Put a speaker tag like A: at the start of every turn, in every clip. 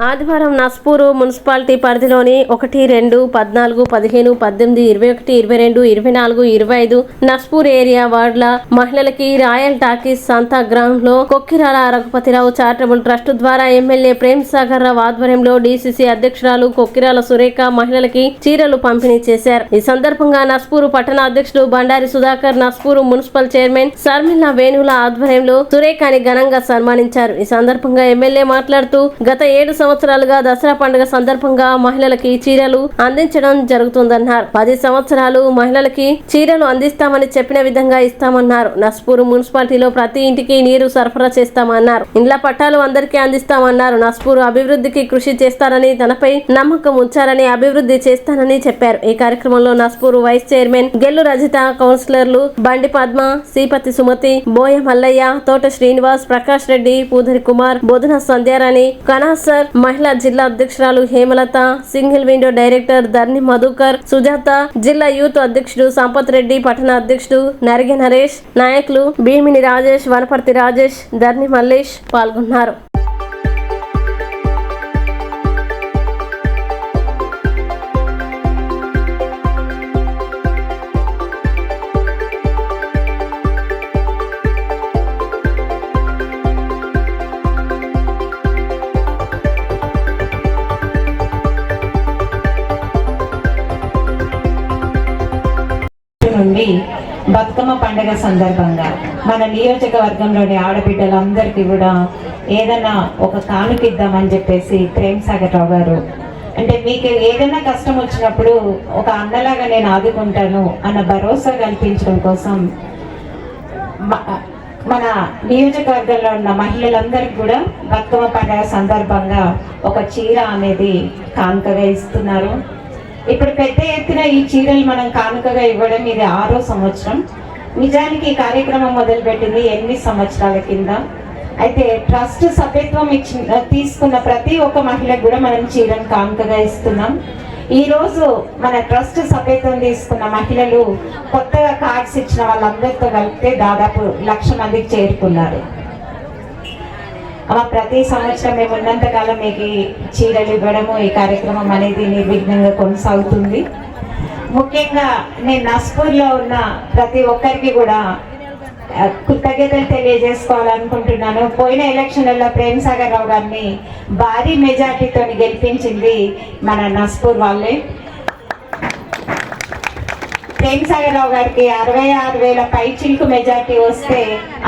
A: ఆదివారం నస్పూరు మున్సిపాలిటీ పరిధిలోని 1, 2, 14, 15, 18, 21, 22, 24, 25 నస్పూర్ ఏరియా వార్డుల మహిళలకి రాయల్ టాకీస్ సంతా గ్రౌండ్ లో కొక్కిరాల రఘుపతిరావు చారిటబుల్ ట్రస్ట్ ద్వారా ఎమ్మెల్యే ప్రేమ్ సాగర్ రావు ఆధ్వర్యంలో డీసీసీ అధ్యక్షురాలు కొక్కిరాల సురేఖ మహిళలకి చీరలు పంపిణీ చేశారు. ఈ సందర్భంగా నస్పూరు పట్టణ అధ్యక్షుడు బండారి సుధాకర్, నస్పూరు మున్సిపల్ చైర్మన్ శర్మిల వేణుల ఆధ్వర్యంలో సురేఖని ఘనంగా సన్మానించారు. ఈ సందర్భంగా ఎమ్మెల్యే మాట్లాడుతూ గత 7 సంవత్సరాలుగా దసరా పండుగ సందర్భంగా మహిళలకి చీరలు అందించడం జరుగుతుందన్నారు. 10 సంవత్సరాలు మహిళలకి చీరలు అందిస్తామని చెప్పిన విధంగా ఇస్తామన్నారు. నస్పూరు మున్సిపాలిటీలో ప్రతి ఇంటికి నీరు సరఫరా చేస్తామన్నారు. ఇండ్ల పట్టాలు అందరికీ అందిస్తామన్నారు. నస్పూరు అభివృద్ధికి కృషి చేస్తారని, తనపై నమ్మకం ఉంచారని, అభివృద్ధి చేస్తానని చెప్పారు. ఈ కార్యక్రమంలో నస్పూరు వైస్ చైర్మన్ గెల్లు రజిత, కౌన్సిలర్లు బండి పద్మ, శ్రీపతి సుమతి, బోయ మల్లయ్య, తోట శ్రీనివాస్, ప్రకాష్ రెడ్డి, పూదరి కుమార్, బోధన సంధ్యారాణి, కనాసర్, మహిళా జిల్లా అధ్యక్షురాలు Hemalatha, single window director Dharni Madhukar, Sujatha, జిల్లా యూత్ అధ్యక్షుడు సంపత్ రెడ్డి, పట్టణ అధ్యక్షుడు నరిగె నరేష్, నాయకులు భీమిని రాజేష్, వనపర్తి రాజేష్, ధర్ని మల్లేష్ పాల్గొన్నారు.
B: నుండి బతుకమ్మ పండుగ సందర్భంగా మన నియోజకవర్గంలోని ఆడబిడ్డలందరికీ కూడా ఏదైనా ఒక కానుక ఇద్దామని చెప్పేసి ప్రేమ్ సాగర్ రావు గారు, అంటే మీకు ఏదైనా కష్టం వచ్చినప్పుడు ఒక అన్నలాగా నేను ఆదుకుంటాను అన్న భరోసా కల్పించడం కోసం మన నియోజకవర్గంలో ఉన్న మహిళలందరికీ కూడా బతుకమ్మ పండుగ సందర్భంగా ఒక చీర అనేది కానుకగా ఇస్తున్నారు. ఇప్పుడు పెద్ద ఎత్తున ఈ చీరలు మనం కానుకగా ఇవ్వడం ఇది 6వ సంవత్సరం. నిజానికి ఈ కార్యక్రమం మొదలుపెట్టింది 8 సంవత్సరాల కింద. అయితే ట్రస్ట్ సభ్యత్వం తీసుకున్న ప్రతి ఒక్క మహిళకు కూడా మనం చీరను కానుకగా ఇస్తున్నాం. ఈ రోజు మన ట్రస్ట్ సభ్యత్వం తీసుకున్న మహిళలు కొత్తగా కార్డ్స్ ఇచ్చిన వాళ్ళందరితో కలిపితే దాదాపు 1,00,000 మందికి చేరుకున్నారు. ప్రతి సంవత్సరం మేము ఉన్నంతకాలం మీకు చీరలు ఇవ్వడము, ఈ కార్యక్రమం అనేది నిర్విఘ్నంగా కొనసాగుతుంది. ముఖ్యంగా నేను నస్పూర్లో ఉన్న ప్రతి ఒక్కరికి కూడా కృతజ్ఞతలు తెలియజేసుకోవాలనుకుంటున్నాను. పోయిన ఎలక్షన్లలో ప్రేమ్ సాగర్ రావు గారిని భారీ మెజార్టీతో గెలిపించింది మన నస్పూర్ వాళ్ళే. ప్రేమ్ సాగర్ రావు గారికి 66,000 పైచిలకు మెజార్టీ వస్తే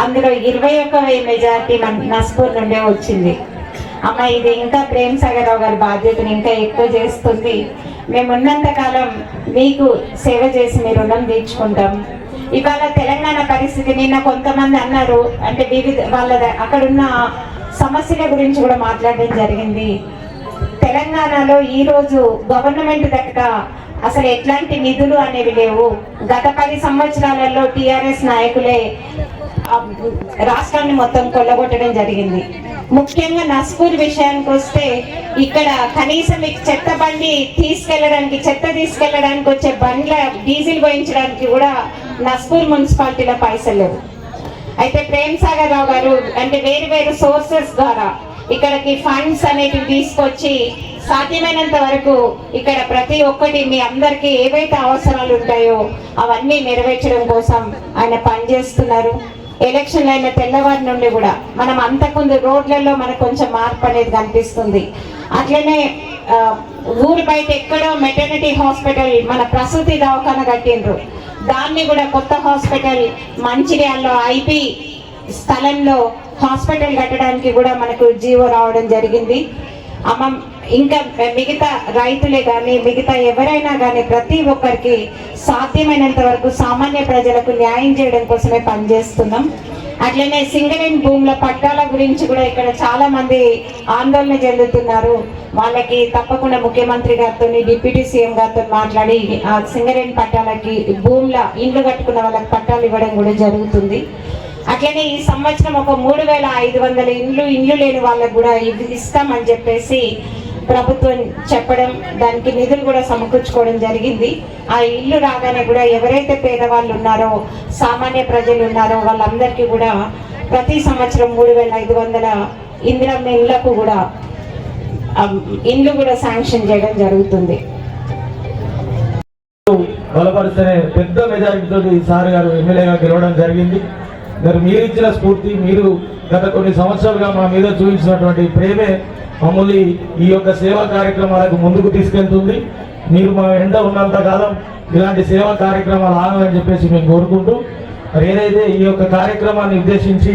B: అందులో 21,000 మెజార్టీ మన నస్పూర్ నుండే వచ్చింది. అమ్మ, ఇది ఇంకా ప్రేమ్ సాగర్ రావు గారి బాధ్యతను ఇంకా ఎక్కువ చేస్తుంది. మేము ఉన్నంత కాలం మీకు సేవ చేసి మీ రుణం తీర్చుకుంటాం. ఇవాళ తెలంగాణ పరిస్థితి, నిన్న కొంతమంది అన్నారు, అంటే వివిధ వాళ్ళ అక్కడున్న సమస్యల గురించి కూడా మాట్లాడడం జరిగింది. తెలంగాణలో ఈరోజు గవర్నమెంట్ దగ్గర అసలు ఎట్లాంటి నిధులు అనేవి లేవు. గత 10 సంవత్సరాలలో టిఆర్ఎస్ నాయకులే రాష్ట్రాన్ని మొత్తం కొల్లగొట్టడం జరిగింది. ముఖ్యంగా నస్పూర్ విషయానికి వస్తే ఇక్కడ కనీసం మీకు చెత్త బండి తీసుకెళ్లడానికి, చెత్త తీసుకెళ్లడానికి వచ్చే బండ్ల డీజిల్ పోయించడానికి కూడా నస్పూర్ మున్సిపాలిటీలో పైసలు లేవు. అయితే ప్రేమ్ సాగర్ రావు గారు అంటే వేరు సోర్సెస్ ద్వారా ఇక్కడికి ఫండ్స్ అనేటివి తీసుకొచ్చి సాధ్యమైనంత వరకు ఇక్కడ ప్రతి ఒక్కటి మీ అందరికీ ఏవైతే అవసరాలు ఉంటాయో అవన్నీ నెరవేర్చడం కోసం ఆయన పనిచేస్తున్నారు. ఎలక్షన్ అయిన తెల్లవారి నుండి కూడా మనం అంతకుముందు రోడ్లలో మనకు కొంచెం మార్పు అనేది కనిపిస్తుంది. అట్లనే ఊరు బయట ఎక్కడో మెటర్నిటీ హాస్పిటల్ మన ప్రసూతి దవాఖాన కట్టిండ్రు. దాన్ని కూడా కొత్త హాస్పిటల్ మంచిర్యాలలో ఐపీ స్థలంలో హాస్పిటల్ కట్టడానికి కూడా మనకు జీవో రావడం జరిగింది. అమ్మ, ఇంకా మిగతా రైతులే కానీ మిగతా ఎవరైనా కానీ ప్రతి ఒక్కరికి సాధ్యమైనంత వరకు సామాన్య ప్రజలకు న్యాయం చేయడం కోసమే పనిచేస్తున్నాం. అట్లనే సింగిల్ ఇన్ భూముల పట్టాల గురించి కూడా ఇక్కడ చాలా మంది ఆందోళన చెందుతున్నారు. వాళ్ళకి తప్పకుండా ముఖ్యమంత్రి గారితో, డిప్యూటీ సీఎం గారితో మాట్లాడి ఆ సింగిల్ ఇన్ పట్టాలకి భూముల ఇండ్లు కట్టుకున్న వాళ్ళకి పట్టాలు ఇవ్వడం కూడా జరుగుతుంది. అట్లనే ఈ సంవత్సరం ఒక 3,500 ఇండ్లు లేని వాళ్ళకు కూడా ఇస్తామని చెప్పేసి ప్రభుత్వం చెప్పడం, దానికి నిధులు కూడా సమకూర్చుకోవడం జరిగింది. ఆ ఇల్లు రాగానే కూడా ఎవరైతే పేదవాళ్ళు ఉన్నారో, సామాన్య ప్రజలు ఉన్నారో వాళ్ళందరికీ కూడా ప్రతి సంవత్సరం 3,500 ఇందిరమ్మ ఇళ్లకు కూడా ఇండ్లు కూడా శాంక్షన్ చేయడం జరుగుతుంది.
C: బలపరిస్తేనే పెద్ద మెజారిటీతో సార్ గారు ఎమ్మెల్యేగా గెలవడం జరిగింది. మరి మీరు ఇచ్చిన స్ఫూర్తి, మీరు గత కొన్ని సంవత్సరాలుగా మా మీద చూపించినటువంటి ప్రేమే మమ్మల్ని ఈ యొక్క సేవా కార్యక్రమాలకు ముందుకు తీసుకెళ్తుంది. మీరు మా వెంట ఉన్నంత కాలం ఇలాంటి సేవా కార్యక్రమాలు ఆగాలని చెప్పేసి మేము కోరుకుంటూ, మరి ఏదైతే ఈ యొక్క కార్యక్రమాన్ని ఉద్దేశించి